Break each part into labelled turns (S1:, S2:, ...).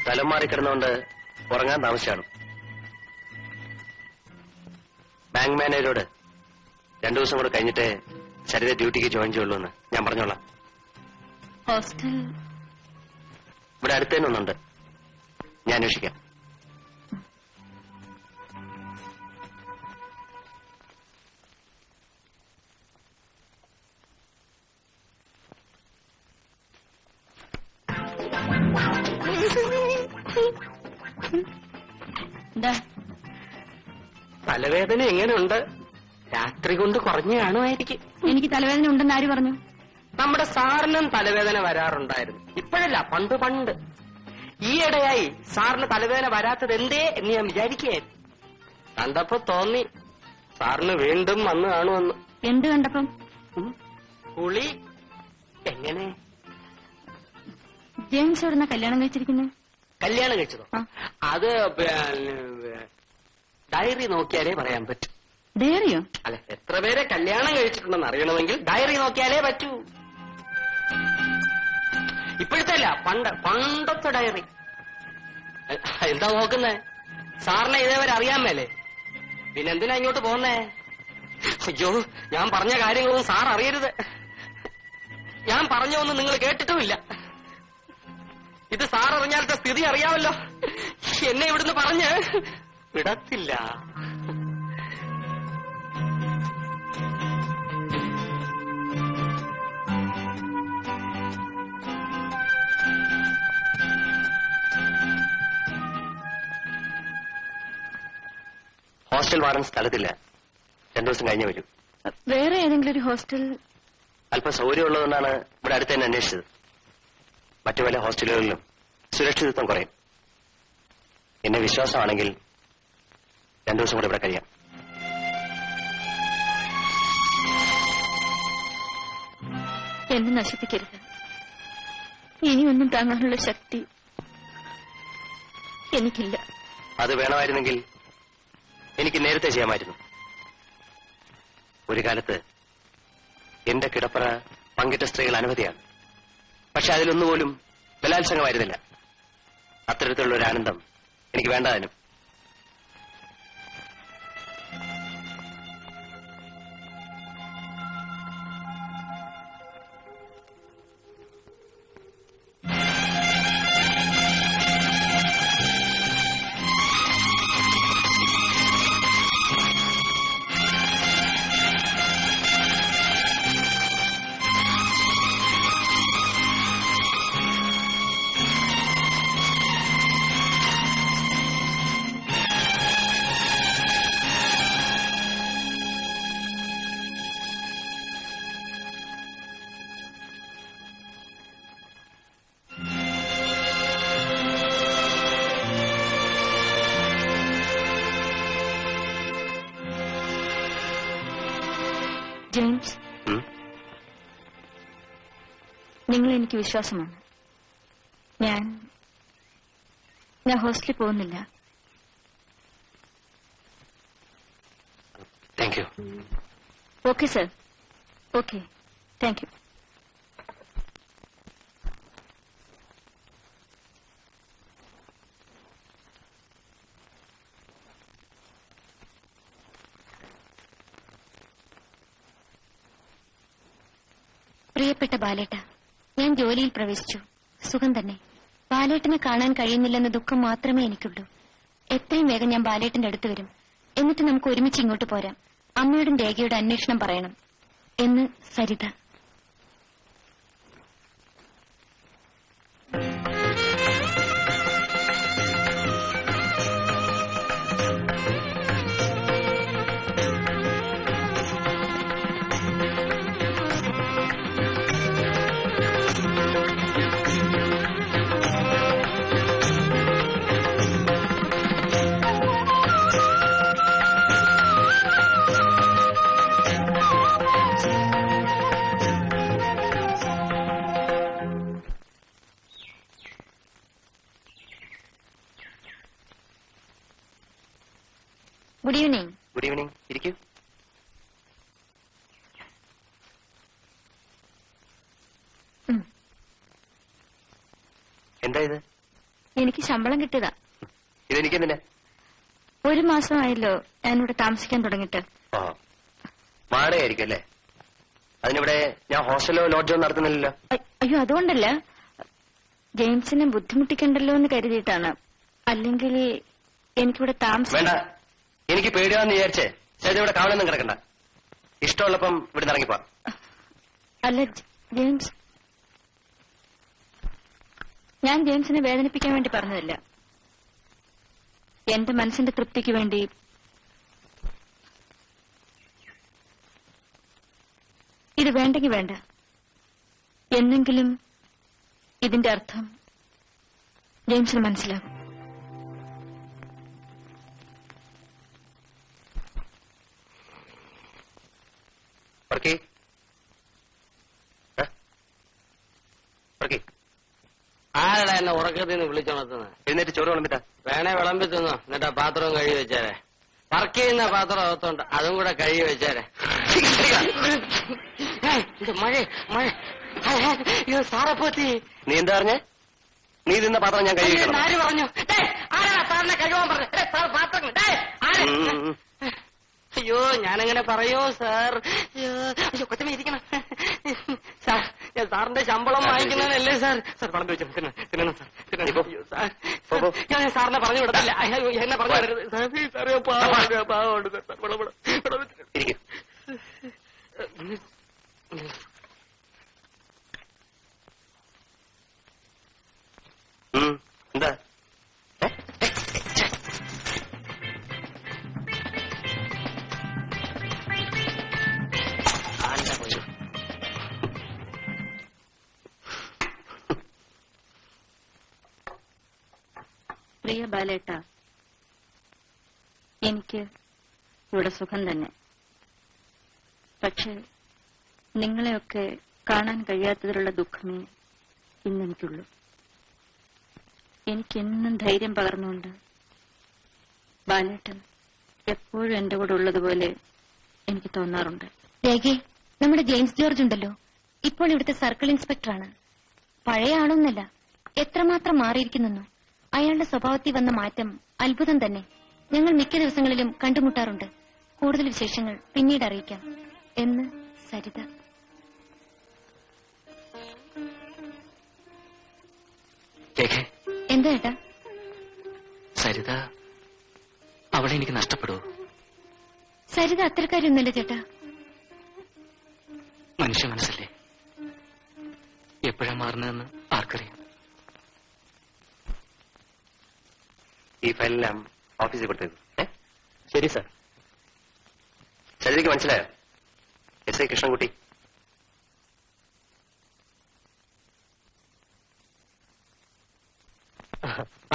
S1: സ്ഥലം മാറിക്കിടന്നുകൊണ്ട് ഉറങ്ങാൻ താമസിച്ചാണ്. ബാങ്ക് മാനേജരോട് 2 ദിവസം കൂടെ കഴിഞ്ഞിട്ട് സരിത ഡ്യൂട്ടിക്ക് ജോയിൻ ചെയ്യുള്ളൂ എന്ന് ഞാൻ പറഞ്ഞോളാം.
S2: ഹോസ്റ്റൽ
S1: ഇവിടെ അടുത്ത് തന്നെ ഒന്നുണ്ട്, ഞാൻ അന്വേഷിക്കാം.
S3: തലവേദന എങ്ങനെയുണ്ട്? രാത്രി കൊണ്ട് കുറഞ്ഞു കാണുമായിരിക്കും.
S2: എനിക്ക് തലവേദന ഉണ്ടെന്ന് ആര് പറഞ്ഞു?
S3: നമ്മുടെ സാറിനും തലവേദന വരാറുണ്ടായിരുന്നു. ഇപ്പോഴല്ല, പണ്ട് പണ്ട്. ഈയിടെയായി സാറിന് തലവേദന വരാത്തത് എന്തേ എന്ന് ഞാൻ വിചാരിക്കുകയായിരുന്നു. കണ്ടപ്പോ തോന്നി സാറിന് വീണ്ടും വന്നു കാണുമെന്ന്.
S2: എന്ത് കണ്ടപ്പം?
S3: കുളി എങ്ങനെ?
S2: ജെയിംസ് എവിടുന്ന കല്യാണം കഴിച്ചിരിക്കുന്നത്?
S3: കല്യാണം കഴിച്ചതോ? അത് ഡയറി നോക്കിയാലേ പറയാൻ പറ്റൂ.
S2: ഡയറിയോ?
S3: അല്ല, എത്ര പേരെ കല്യാണം കഴിച്ചിട്ടുണ്ടെന്ന് അറിയണമെങ്കിൽ ഡയറി നോക്കിയാലേ പറ്റൂ. ഇപ്പോഴത്തെ അല്ല, പണ്ടത്തെ ഡയറി. എന്താ നോക്കുന്നേ? സാറിനെ ഇതേവരെ അറിയാൻ മേലേ? പിന്നെന്തിനാ ഇങ്ങോട്ട് പോന്നേ? അയ്യോ, ഞാൻ പറഞ്ഞ കാര്യങ്ങളൊന്നും സാർ അറിയരുത്. ഞാൻ പറഞ്ഞൊന്നും നിങ്ങൾ കേട്ടിട്ടുമില്ല. ഇത് സാർ അറിഞ്ഞാലത്തെ സ്ഥിതി അറിയാമല്ലോ. എന്നെ ഇവിടുന്ന് പറഞ്ഞ് വിടത്തില്ല.
S1: ഹോസ്റ്റൽ വാർഡൻ സ്ഥലത്തില്ല, 2 ദിവസം കഴിഞ്ഞേ വരൂ.
S2: വേറെ ഏതെങ്കിലും ഒരു ഹോസ്റ്റൽ?
S1: അല്പം സൗകര്യമുള്ളതുകൊണ്ടാണ് ഇവിടെ അടുത്ത് തന്നെ അന്വേഷിച്ചത്. മറ്റു പല ഹോസ്റ്റലുകളിലും സുരക്ഷിതത്വം കുറയും. എന്നെ വിശ്വാസമാണെങ്കിൽ 2 ദിവസം കൂടെ ഇവിടെ കഴിയാം.
S2: എന്നെ നശിപ്പിക്കരുത്. ഇനിയൊന്നും താങ്ങാനുള്ള ശക്തി എനിക്കില്ല.
S1: അത് വേണമായിരുന്നെങ്കിൽ എനിക്ക് നേരത്തെ ചെയ്യാമായിരുന്നു. ഒരു കാലത്ത് എന്റെ കിടപ്പറ പങ്കിട്ട സ്ത്രീകൾ അനവധിയാണ്. പക്ഷെ അതിലൊന്നുപോലും ബലാത്സംഗമായിരുന്നില്ല. അത്തരത്തിലുള്ള ഒരു ആനന്ദം എനിക്ക് വേണ്ടതിനും.
S2: ജെയിംസ്, നിങ്ങൾ എനിക്ക് വിശ്വാസമാണ്. ഞാൻ ഹോസ്റ്റലിൽ പോകുന്നില്ല.
S1: Thank you.
S2: Okay sir, okay, thank you. പ്രിയപ്പെട്ട ബാലേട്ട, ഞാൻ ജോലിയിൽ പ്രവേശിച്ചു. സുഖം തന്നെ. ബാലേട്ടനെ കാണാൻ കഴിയുന്നില്ലെന്ന ദുഃഖം മാത്രമേ എനിക്കുള്ളൂ. എത്രയും വേഗം ഞാൻ ബാലേട്ടന്റെ അടുത്ത് വരും. എന്നിട്ട് നമുക്ക് ഒരുമിച്ച് ഇങ്ങോട്ട് പോരാം. അമ്മയോടും രേഖയുടെ അന്വേഷണം പറയണം എന്ന് Saritha. Good evening.
S1: Good evening. ഇരിക്കൂ.
S2: ഉം.
S1: എന്താ ഇത്?
S2: എനിക്ക് ശമ്പളം കിട്ടിയതാ.
S1: ഇതെനിക്കെന്തിനാ?
S2: 1 മാസമായല്ലോ ഞാനിവിടെ താമസിക്കാൻ തുടങ്ങിയിട്ട്.
S1: ഓ, വാടകയായിരിക്കും അല്ലേ? അതിനിവിടെ ഞാൻ ഹോസ്റ്റലോ ലോഡ്ജോ നടത്തുന്നില്ലല്ലോ.
S2: അയ്യോ, അതുകൊണ്ടല്ല, ജെയിംസിനെ ബുദ്ധിമുട്ടിക്കണ്ടല്ലോ എന്ന് കരുതിയിട്ടാണ്. അല്ലെങ്കിൽ എനിക്കിവിടെ താമസം.
S1: വേണ്ട, എനിക്ക് പേടിയാന്ന് വിചാരിച്ചേ സരിത ഇവിടെ കാവലൊന്നും കിടക്കണ്ട. ഇഷ്ടമുള്ളപ്പം ഇവിടെ ഇറങ്ങിപ്പോ.
S2: അല്ല ജെയിംസ്, ഞാൻ ജെയിംസിനെ വേദനിപ്പിക്കാൻ വേണ്ടി പറഞ്ഞതല്ല. എന്റെ മനസ്സിന്റെ തൃപ്തിക്ക് വേണ്ടി. ഇത് വേണ്ടെങ്കിൽ വേണ്ട. എന്നെങ്കിലും ഇതിന്റെ അർത്ഥം ജെയിംസിന് മനസ്സിലാകും.
S3: ആരടാ എന്നെ ഉറക്കത്തിൽ നിന്ന് വിളിച്ചുണർത്തുന്നത്?
S1: എന്നിട്ട് ചോറ് വിളമ്പിട്ടാ?
S3: വേണേ വിളമ്പി തിന്നോ, എന്നിട്ടാ പാത്രവും കഴുകി വെച്ചേരെ. വർക്ക് ചെയ്യുന്ന പാത്രം അകത്തോണ്ട്, അതും കൂടെ കഴുകി വെച്ചേരെ. മഴ മഴ. അയ്യോ സാറെ പോത്തി.
S1: നീ എന്താ പറഞ്ഞേ? നീ തിന്ന പാത്രം ഞാൻ കഴുകി.
S3: ആര് പറഞ്ഞു? ആരാ സാറിനെ കഴുകാൻ പറഞ്ഞു? സാർ പാത്രം. അയ്യോ ഞാനങ്ങനെ പറയോ സാർ? അയ്യോ കൊച്ചമ്മ ഇരിക്കണം സാർ. ഞാൻ സാറിന്റെ ശമ്പളം വാങ്ങിക്കുന്നതല്ലേ സാർ? സാർ പണം ചോദിച്ചു തിന്നണം സാർ. അയ്യോ സാർ, ഞാൻ സാറിനെ പറഞ്ഞു വിടത്തില്ല. എന്നെ പറഞ്ഞു വിടരുത് സാറേ. പാവമുണ്ട് സാർ.
S1: എന്താ?
S2: പ്രിയ ബാലേട്ട, എനിക്ക് ഇവിടെ സുഖം തന്നെ. പക്ഷെ നിങ്ങളെയൊക്കെ കാണാൻ കഴിയാത്തതിലുള്ള ദുഃഖമേ ഇന്നെനിക്കുള്ളൂ. എനിക്കെന്നും ധൈര്യം പകർന്നുകൊണ്ട് ബാലേട്ടൻ എപ്പോഴും എന്റെ കൂടെ ഉള്ളതുപോലെ എനിക്ക് തോന്നാറുണ്ട്. രേഖേ, നമ്മുടെ ജെയിംസ് ജോർജ് ഉണ്ടല്ലോ, ഇപ്പോൾ ഇവിടുത്തെ സർക്കിൾ ഇൻസ്പെക്ടറാണ്. പഴയ ആളൊന്നല്ല, എത്രമാത്രം മാറിയിരിക്കുന്നു. അയാളുടെ സ്വഭാവത്തിൽ വന്ന മാറ്റം അത്ഭുതം തന്നെ. ഞങ്ങൾ മിക്ക ദിവസങ്ങളിലും കണ്ടുമുട്ടാറുണ്ട്. കൂടുതൽ വിശേഷങ്ങൾ പിന്നീട് അറിയിക്കാം എന്ന് സരിത. എന്താ ഏട്ടാ?
S3: സരിത അവളെ എനിക്ക് നഷ്ടപ്പെടുവോ?
S2: സരിത അത്തരക്കാരൊന്നുമല്ല ചേട്ടാ.
S3: മനുഷ്യ മനസ്സല്ലേ, എപ്പോഴാ മാറുന്നതെന്ന് ആർക്കറിയാം.
S1: ഈ ഫയലെല്ലാം ഓഫീസിൽ കൊടുത്തേക്കും.
S3: ശരി സാർ.
S1: സരിതയ്ക്ക് മനസ്സിലായോ? S I Krishnankutty.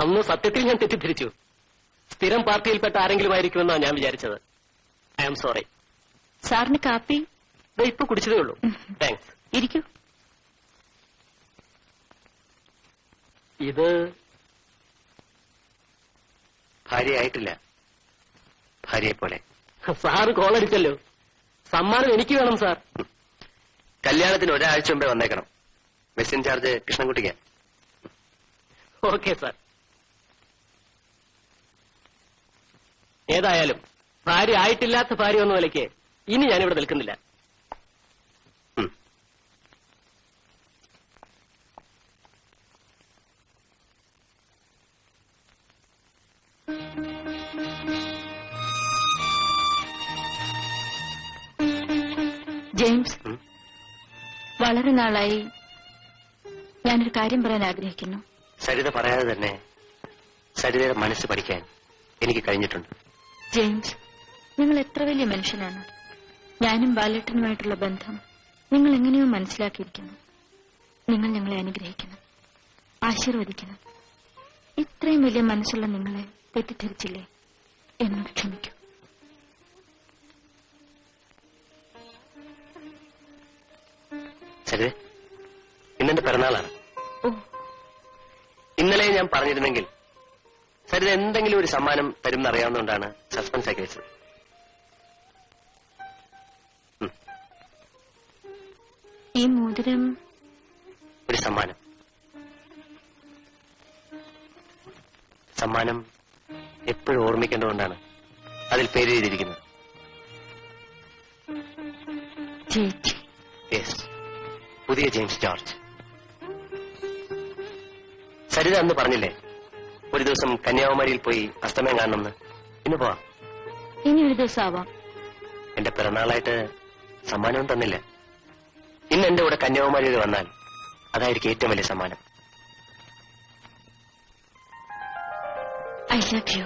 S3: അന്ന് സത്യത്തിൽ ഞാൻ തെറ്റിദ്ധരിച്ചു. സ്ഥിരം പാർട്ടിയിൽപ്പെട്ട ആരെങ്കിലും ആയിരിക്കുമെന്നാണ് ഞാൻ വിചാരിച്ചത്. I am sorry.
S2: സാറിന് കാപ്പി?
S3: ഇപ്പൊ കുടിച്ചതേ ഉള്ളൂ. താങ്ക്സ്.
S2: ഇരിക്കൂ.
S3: ഇത്
S1: ഭാര്യയായിട്ടില്ല, ഭാര്യയെ പോലെ.
S3: സാറ് കോളടിച്ചല്ലോ. സമ്മാനം എനിക്ക് വേണം സാർ.
S1: കല്യാണത്തിന് ഒരാഴ്ച മുമ്പേ വന്നേക്കണം. മെസ് ഇൻചാർജ് കൃഷ്ണൻകുട്ടിക്ക്.
S3: Okay sir. ഏതായാലും ഭാര്യ ആയിട്ടില്ലാത്ത ഭാര്യ എന്ന നിലയ്ക്ക് ഇനി ഞാനിവിടെ നിൽക്കുന്നില്ല.
S2: ജെയിംസ്, വളരെ നാളായി ഞാനൊരു കാര്യം പറയാൻ ആഗ്രഹിക്കുന്നു.
S1: സരിത പറയാതെ തന്നെ സരിതയുടെ മനസ്സ് പഠിക്കാൻ എനിക്ക് കഴിഞ്ഞിട്ടുണ്ട്.
S2: ജെയിംസ്, നിങ്ങൾ എത്ര വലിയ മനുഷ്യനാണ്. ഞാനും ബാലേട്ടനുമായിട്ടുള്ള ബന്ധം നിങ്ങൾ എങ്ങനെയോ മനസ്സിലാക്കിയിരിക്കുന്നു. നിങ്ങൾ ഞങ്ങളെ അനുഗ്രഹിക്കണം, ആശീർവദിക്കണം. ഇത്രയും വലിയ മനസ്സുള്ള നിങ്ങളെ തെറ്റിദ്ധരിച്ചില്ലേ? എന്നോട് ക്ഷമിക്കൂ.
S1: സരിത, ഇന്നെന്റെ പിറന്നാളാണ്.
S2: ഓ,
S1: ഇന്നലെ ഞാൻ പറഞ്ഞിരുന്നെങ്കിൽ സരിത എന്തെങ്കിലും ഒരു സമ്മാനം തരും എന്നറിയാവുന്നതുകൊണ്ടാണ് സസ്പെൻസ് ആക്കി വെച്ചത്.
S2: ഈ മോതിരം
S1: ഒരു സമ്മാനം. സമ്മാനം എപ്പോഴും ഓർമ്മിക്കേണ്ടതുകൊണ്ടാണ് അതിൽ പേര് എഴുതിയിരിക്കുന്നത്.
S2: ചേച്ചി.
S1: യെസ്, പുതിയ ജെയിംസ് ജോർജ്. സരിത അന്ന് പറഞ്ഞില്ലേ ഒരു ദിവസം കന്യാകുമാരിയിൽ പോയി അസ്തമയം കാണണമെന്ന്. ഇന്ന് പോവാം.
S2: ഇനി ഒരു ദിവസം ആവാം.
S1: എന്റെ പിറന്നാളായിട്ട് സമ്മാനവും തന്നില്ല. ഇന്ന് എന്റെ കൂടെ കന്യാകുമാരിയിൽ വന്നാൽ അതായിരിക്കും ഏറ്റവും വലിയ സമ്മാനം.
S2: I love you.